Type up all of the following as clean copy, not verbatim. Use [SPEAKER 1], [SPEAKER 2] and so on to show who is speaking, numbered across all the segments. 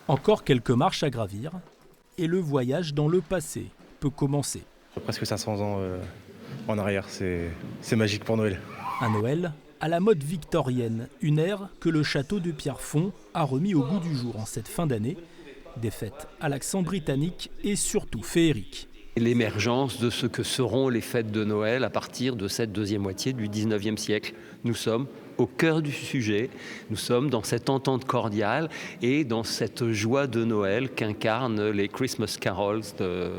[SPEAKER 1] Encore quelques marches à gravir et le voyage dans le passé peut commencer.
[SPEAKER 2] Presque 500 ans en arrière, c'est magique pour Noël.
[SPEAKER 1] Un Noël à la mode victorienne, une ère que le château de Pierrefonds a remis au goût du jour en cette fin d'année. Des fêtes à l'accent britannique et surtout féerique.
[SPEAKER 3] L'émergence de ce que seront les fêtes de Noël à partir de cette deuxième moitié du 19e siècle. Nous sommes au cœur du sujet, nous sommes dans cette entente cordiale et dans cette joie de Noël qu'incarnent les Christmas carols de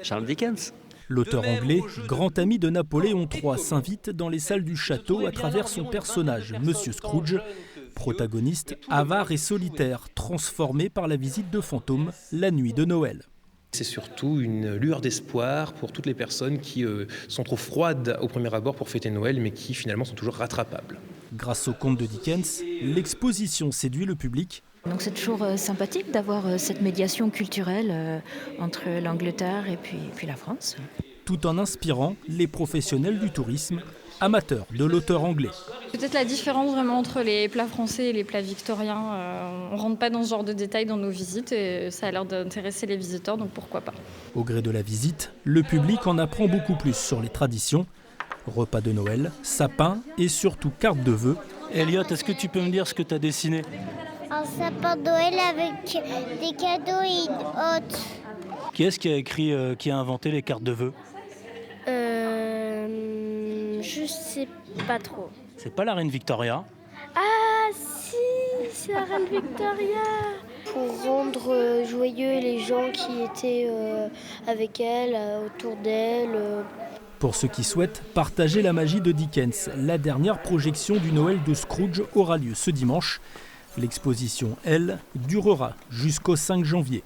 [SPEAKER 3] Charles Dickens.
[SPEAKER 1] L'auteur anglais, grand ami de Napoléon III, s'invite dans les salles du château à travers son personnage, Monsieur Scrooge, protagoniste avare et solitaire, transformé par la visite de fantômes la nuit de Noël.
[SPEAKER 4] C'est surtout une lueur d'espoir pour toutes les personnes qui sont trop froides au premier abord pour fêter Noël, mais qui finalement sont toujours rattrapables.
[SPEAKER 1] Grâce au conte de Dickens, l'exposition séduit le public.
[SPEAKER 5] Donc c'est toujours sympathique d'avoir cette médiation culturelle entre l'Angleterre et puis la France.
[SPEAKER 1] Tout en inspirant les professionnels du tourisme, amateurs de l'auteur anglais.
[SPEAKER 6] Peut-être la différence vraiment entre les plats français et les plats victoriens. On ne rentre pas dans ce genre de détails dans nos visites et ça a l'air d'intéresser les visiteurs, donc pourquoi pas.
[SPEAKER 1] Au gré de la visite, le public en apprend beaucoup plus sur les traditions. Repas de Noël, sapin et surtout carte de vœux.
[SPEAKER 7] Elliot, est-ce que tu peux me dire ce que tu as dessiné ?
[SPEAKER 8] Un sapin de Noël avec des cadeaux et une hôte.
[SPEAKER 7] Qui est-ce qui a écrit, qui a inventé les cartes de vœux ?
[SPEAKER 8] Je sais pas trop.
[SPEAKER 7] C'est pas la reine Victoria ?
[SPEAKER 8] Ah si, c'est la reine Victoria. Pour rendre joyeux les gens qui étaient avec elle, autour d'elle.
[SPEAKER 1] Pour ceux qui souhaitent partager la magie de Dickens, la dernière projection du Noël de Scrooge aura lieu ce dimanche. L'exposition, elle, durera jusqu'au 5 janvier.